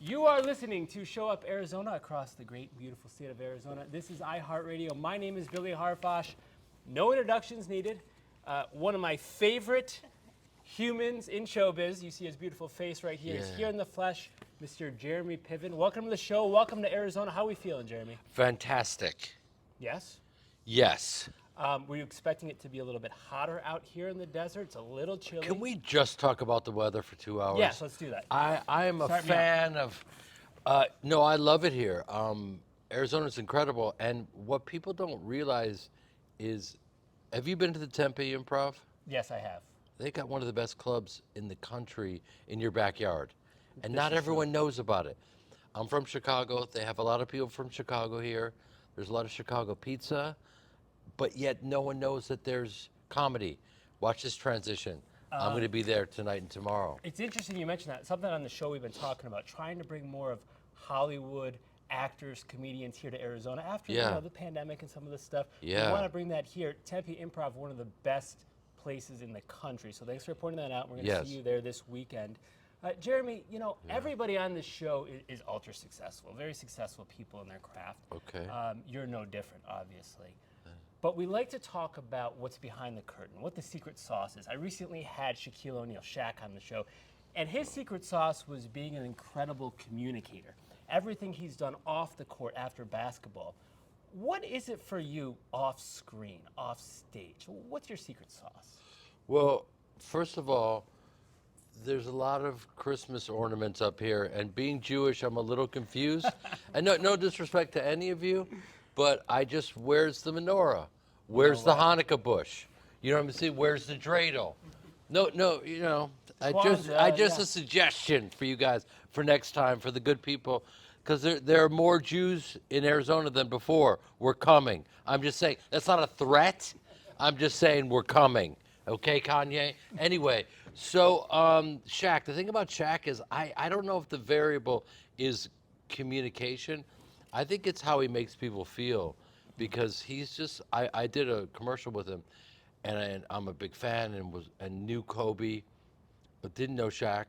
You are listening to Show Up Arizona across the great, beautiful state of Arizona. This is iHeartRadio. My name is Billy Harfosh. No introductions needed. One of my favorite humans in showbiz, you see his beautiful face right here, is here in the flesh, Mr. Jeremy Piven. Welcome to the show. Welcome to Arizona. How are we feeling, Jeremy? Fantastic. Yes? Yes. Were you expecting it to be a little bit hotter out here in the desert? It's a little chilly. Can we just talk about the weather for 2 hours? Yes, let's do that. I am a Start me off. fan of, no, I love it here. Arizona's incredible. And what people don't realize is, have you been to the Tempe Improv? Yes, I have. They got one of the best clubs in the country in your backyard. And This not is everyone knows about it. I'm from Chicago. They have a lot of people from Chicago here. There's a lot of Chicago pizza, but yet no one knows that there's comedy. Watch this transition. I'm going to be there tonight and tomorrow. It's interesting you mentioned that. Something on the show we've been talking about, trying to bring more of Hollywood actors, comedians here to Arizona after the pandemic and some of this stuff. Yeah. We want to bring that here. Tempe Improv, one of the best places in the country. So thanks for pointing that out. We're going to see you there this weekend. Jeremy, you know, everybody on this show is ultra successful, very successful people in their craft. Okay. You're no different, obviously. But we like to talk about what's behind the curtain, what the secret sauce is. I recently had Shaquille O'Neal, Shaq, on the show, and his secret sauce was being an incredible communicator. Everything he's done off the court after basketball. What is it for you off screen, off stage? What's your secret sauce? Well, first of all, there's a lot of Christmas ornaments up here, and being Jewish, I'm a little confused. And no disrespect to any of you, but where's the menorah? Where's the Hanukkah bush? You know what I'm saying? Where's the dreidel? No, you know, a suggestion for you guys for next time, for the good people, because there are more Jews in Arizona than before. We're coming. I'm just saying, that's not a threat. I'm just saying we're coming. Okay, Kanye? Anyway, so Shaq, the thing about Shaq is I don't know if the variable is communication. I think it's how he makes people feel, because he's just, I did a commercial with him, and I'm a big fan and knew Kobe, but didn't know Shaq.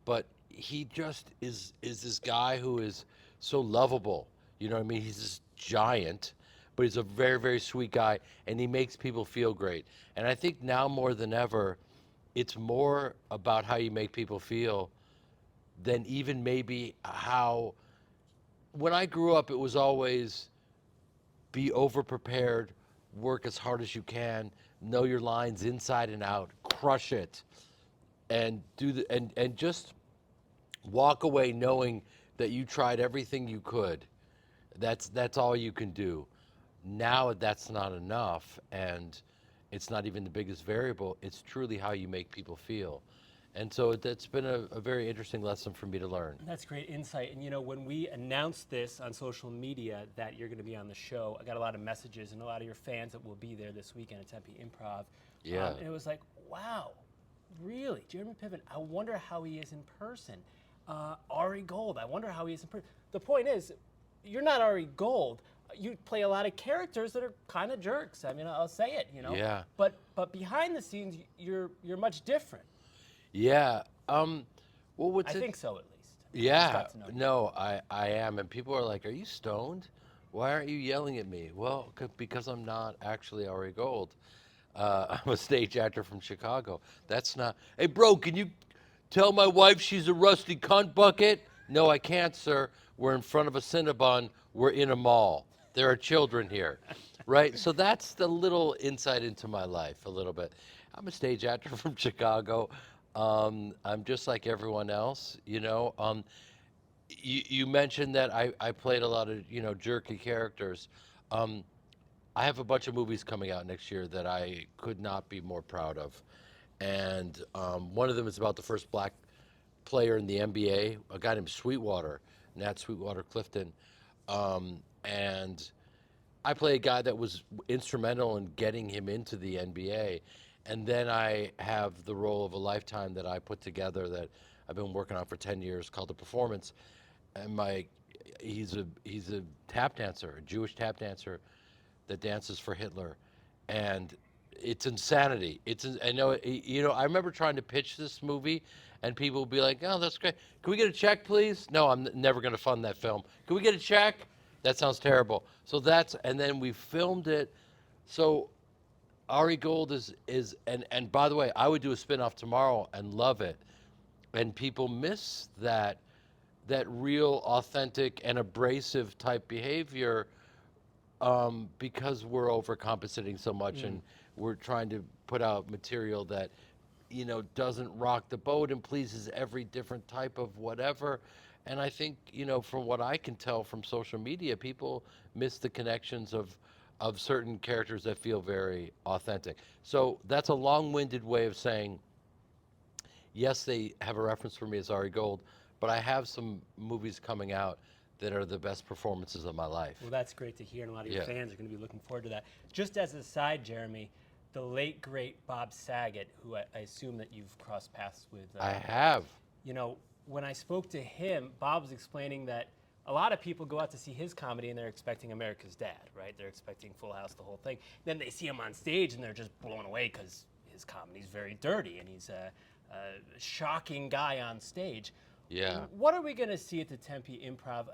But he just is this guy who is so lovable. You know what I mean? He's this giant, but he's a very, very sweet guy, and he makes people feel great. And I think now more than ever, it's more about how you make people feel than even maybe how. When I grew up, it was always be over-prepared, work as hard as you can, know your lines inside and out, crush it, and and just walk away knowing that you tried everything you could. That's all you can do. Now that's not enough, and it's not even the biggest variable. It's truly how you make people feel. And so that's been a very interesting lesson for me to learn. That's great insight. And you know, when we announced this on social media that you're going to be on the show, I got a lot of messages and a lot of your fans that will be there this weekend at Tempe Improv. Yeah. And it was like, wow, really? Jeremy Piven, I wonder how he is in person. Ari Gold, I wonder how he is in person. The point is, you're not Ari Gold. You play a lot of characters that are kind of jerks. I mean, I'll say it, you know. Yeah. But behind the scenes, you're much different. Yeah. Well, I think so, at least. Yeah. No, I am. And people are like, are you stoned? Why aren't you yelling at me? Well, because I'm not actually Ari Gold. I'm a stage actor from Chicago. That's not. Hey, bro, can you tell my wife she's a rusty cunt bucket? No, I can't, sir. We're in front of a Cinnabon. We're in a mall. There are children here, right? So that's the little insight into my life, a little bit. I'm a stage actor from Chicago. I'm just like everyone else, you know. You mentioned that I played a lot of, you know, jerky characters. I have a bunch of movies coming out next year that I could not be more proud of. And one of them is about the first black player in the NBA, a guy named Sweetwater, Nat Sweetwater Clifton. And I play a guy that was instrumental in getting him into the NBA. And then I have the role of a lifetime that I put together that I've been working on for 10 years called The Performance. And he's a tap dancer, a Jewish tap dancer that dances for Hitler. And it's insanity. I know, you know, I remember trying to pitch this movie, and people will be like, "Oh, that's great. Can we get a check, please?" No, I'm never going to fund that film. Can we get a check? That sounds terrible. So and then we filmed it. So Ari Gold and by the way, I would do a spinoff tomorrow and love it. And people miss that real, authentic, and abrasive type behavior because we're overcompensating so much and we're trying to put out material that doesn't rock the boat and pleases every different type of whatever. And I think from what I can tell from social media, people miss the connections of certain characters that feel very authentic. So that's a long-winded way of saying yes, they have a reference for me as Ari Gold, but I have some movies coming out that are the best performances of my life. Well, that's great to hear, and a lot of your Yeah. fans are going to be looking forward to that. Just as an aside, Jeremy, the late, great Bob Saget, who I assume that you've crossed paths with. I have. When I spoke to him, Bob was explaining that a lot of people go out to see his comedy and they're expecting America's Dad, right? They're expecting Full House, the whole thing. Then they see him on stage and they're just blown away because his comedy's very dirty and he's a shocking guy on stage. Yeah. What are we going to see at the Tempe Improv?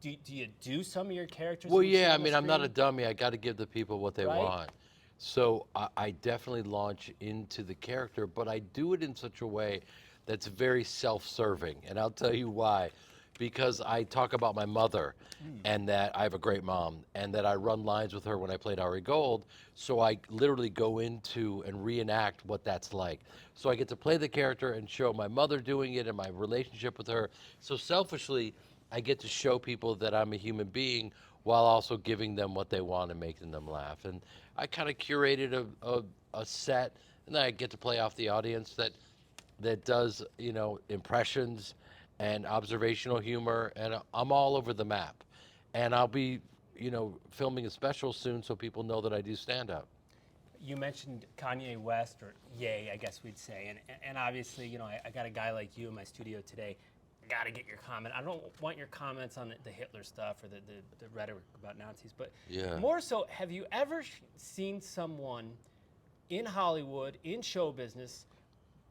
Do you do some of your characters? Well, when you see yeah, I on the mean, I'm not a screen? dummy. I got to give the people what they Right. want. So I definitely launch into the character, but I do it in such a way that's very self-serving. And I'll tell you why. Because I talk about my mother and that I have a great mom and that I run lines with her when I played Ari Gold. So I literally go into and reenact what that's like. So I get to play the character and show my mother doing it and my relationship with her. So selfishly, I get to show people that I'm a human being while also giving them what they want and making them laugh. And I kind of curated a set, and then I get to play off the audience that does, impressions and observational humor, and I'm all over the map. And I'll be, filming a special soon so people know that I do stand up. You mentioned Kanye West, or Ye, I guess we'd say, and obviously, I got a guy like you in my studio today. Got to get your comment. I don't want your comments on the Hitler stuff or the rhetoric about Nazis, but Yeah. more so, have you ever seen someone in Hollywood, in show business,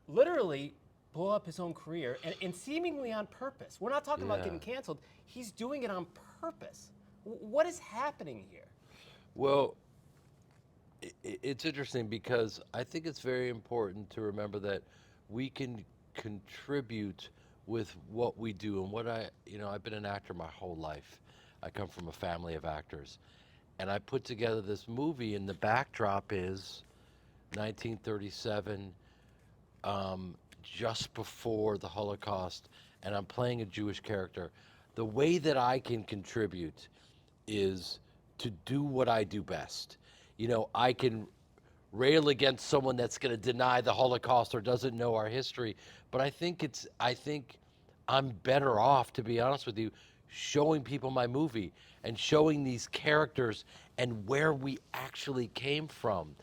literally blow up his own career and seemingly on purpose? We're not talking about Yeah. getting canceled. He's doing it on purpose. What is happening here? Well, it's interesting because I think it's very important to remember that we can contribute with what we do. And I've been an actor my whole life. I come from a family of actors. And I put together this movie, and the backdrop is 1937, just before the Holocaust, and I'm playing a Jewish character. The way that I can contribute is to do what I do best. I can rail against someone that's going to deny the Holocaust or doesn't know our history, but I think I'm better off, to be honest with you, showing people my movie and showing these characters and where we actually came from,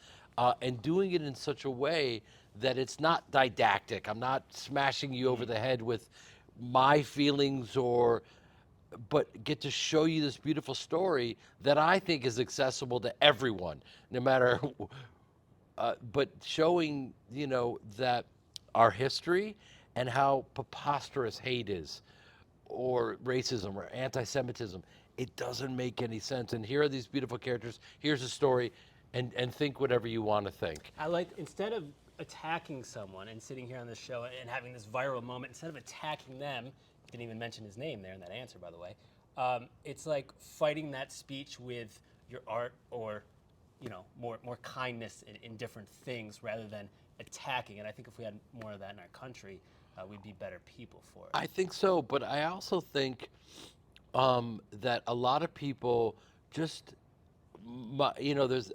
and doing it in such a way that it's not didactic. I'm not smashing you over the head with my feelings but get to show you this beautiful story that I think is accessible to everyone, no matter. But showing, that our history and how preposterous hate is, or racism, or anti-Semitism, it doesn't make any sense. And here are these beautiful characters. Here's a story, and think whatever you want to think. I like, instead of attacking someone and sitting here on this show and having this viral moment, instead of attacking them, didn't even mention his name there in that answer, by the way, it's like fighting that speech with your art or, more kindness in different things rather than attacking. And I think if we had more of that in our country, we'd be better people for it. I think so, but I also think that a lot of people just,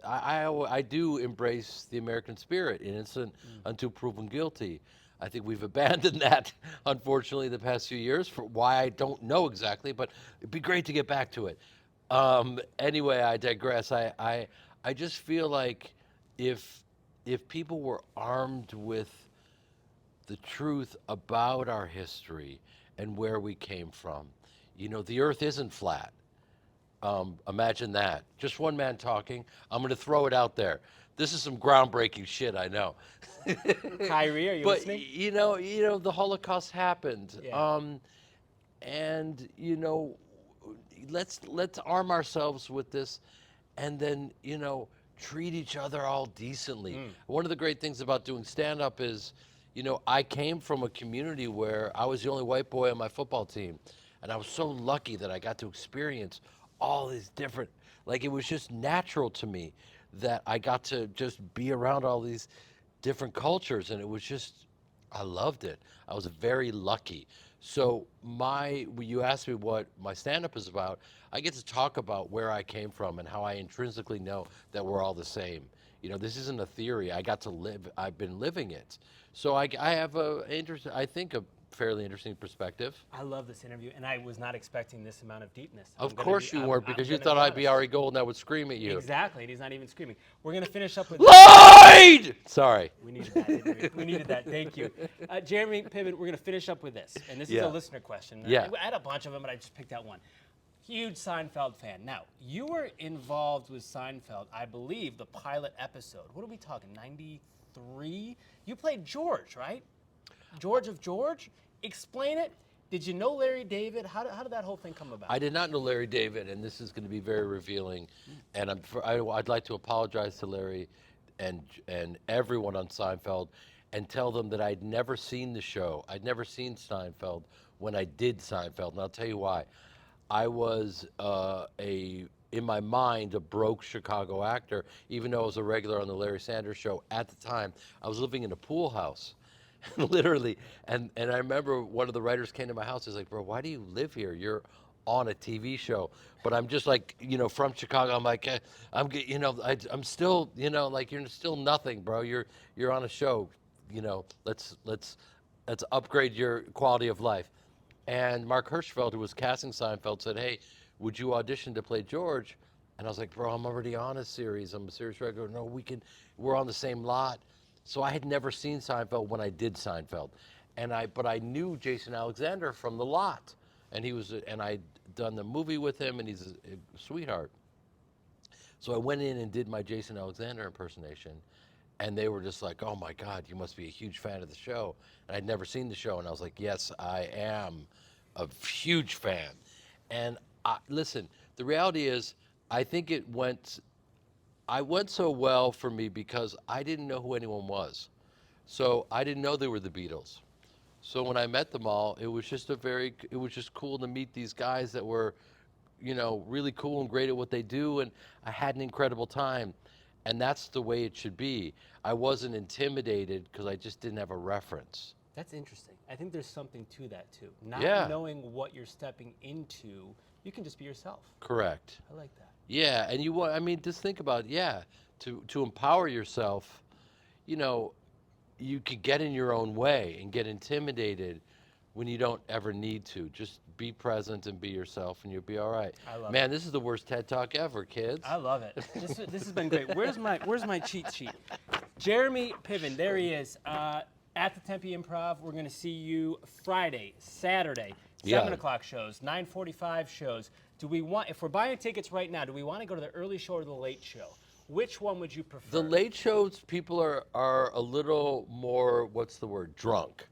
I do embrace the American spirit, innocent until proven guilty. I think we've abandoned that, unfortunately, the past few years, for why I don't know exactly, but it'd be great to get back to it. Anyway, I digress. I just feel like if people were armed with the truth about our history and where we came from, the earth isn't flat. Imagine that. Just one man talking. I'm going to throw it out there. This is some groundbreaking shit, I know. Kyrie, are you But listening? the Holocaust happened. Yeah. And let's arm ourselves with this, and then treat each other all decently. One of the great things about doing stand up is, I came from a community where I was the only white boy on my football team, and I was so lucky that I got to experience all these different, like, it was just natural to me that I got to just be around all these different cultures, and it was just, I loved it. I was very lucky. So when you asked me what my stand-up is about, I get to talk about where I came from and how I intrinsically know that we're all the same. This isn't a theory. I got to live. I've been living it. So I have I think a fairly interesting perspective. I love this interview, and I was not expecting this amount of deepness. Of course you weren't, because you thought I'd be Ari Gold and I would scream at you. Exactly, and he's not even screaming. We're going to finish up with... Lloyd! Sorry. We needed that, didn't we? We needed that. Thank you. Jeremy Piven, we're going to finish up with this, and this is a listener question. Yeah. I had a bunch of them, but I just picked out one. Huge Seinfeld fan. Now, you were involved with Seinfeld, I believe, the pilot episode. What are we talking, 93? You played George, right? George of George? Explain it. Did you know Larry David? How did that whole thing come about? I did not know Larry David, and this is going to be very revealing. And I'd like to apologize to Larry and everyone on Seinfeld and tell them that I'd never seen the show. I'd never seen Seinfeld when I did Seinfeld, and I'll tell you why. I was in my mind, a broke Chicago actor, even though I was a regular on the Larry Sanders Show at the time. I was living in a pool house. Literally, and I remember one of the writers came to my house. He's like, "Bro, why do you live here? You're on a TV show." But I'm just like, from Chicago. I'm like, I'm still, like, you're still nothing, bro. You're on a show. Let's upgrade your quality of life. And Mark Hirschfeld, who was casting Seinfeld, said, "Hey, would you audition to play George?" And I was like, "Bro, I'm already on a series. I'm a series regular. No, we're on the same lot." So I had never seen Seinfeld when I did Seinfeld, but I knew Jason Alexander from The Lot, and I'd done the movie with him, and he's a sweetheart. So I went in and did my Jason Alexander impersonation, and they were just like, "Oh my God, you must be a huge fan of the show." And I'd never seen the show, and I was like, "Yes, I am a huge fan." And listen, the reality is, I think it went so well for me because I didn't know who anyone was. So I didn't know they were the Beatles. So when I met them all, it was just cool to meet these guys that were, really cool and great at what they do, and I had an incredible time. And that's the way it should be. I wasn't intimidated because I just didn't have a reference. That's interesting. I think there's something to that too. Not knowing what you're stepping into, you can just be yourself. Correct. I like that. Yeah, and just think about to empower yourself. You could get in your own way and get intimidated when you don't ever need to. Just be present and be yourself, and you'll be all right. I love Man, this is the worst TED Talk ever, kids. I love it. This has been great. Where's my cheat sheet? Jeremy Piven, there he is. At the Tempe Improv, we're going to see you Friday, Saturday, 7 o'clock shows, 9:45 shows. If we're buying tickets right now, do we want to go to the early show or the late show? Which one would you prefer? The late shows, people are a little more, drunk.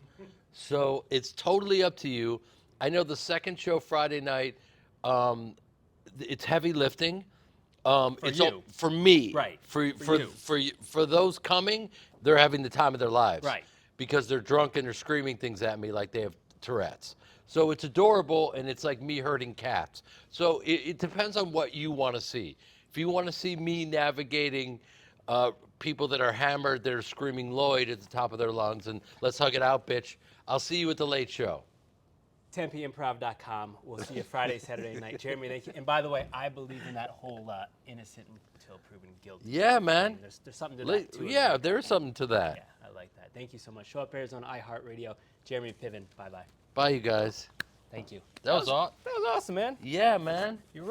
So it's totally up to you. I know the second show Friday night, it's heavy lifting. For me. Right. For those coming, they're having the time of their lives. Right. Because they're drunk and they're screaming things at me like they have Tourette's. So it's adorable, and it's like me herding cats. So it depends on what you want to see. If you want to see me navigating people that are hammered, that are screaming Lloyd at the top of their lungs, and let's hug it out, bitch, I'll see you at the late show. TempeImprov.com. We'll see you Friday, Saturday night. Jeremy, thank you. And by the way, I believe in that whole innocent until proven guilty. Yeah, man. There's something to that, too. Yeah, there is something to that. Yeah, I like that. Thank you so much. Show Up Arizona, iHeartRadio. Jeremy Piven, bye-bye. Bye, you guys. Thank you. That was awesome, man. Yeah, man. You're right.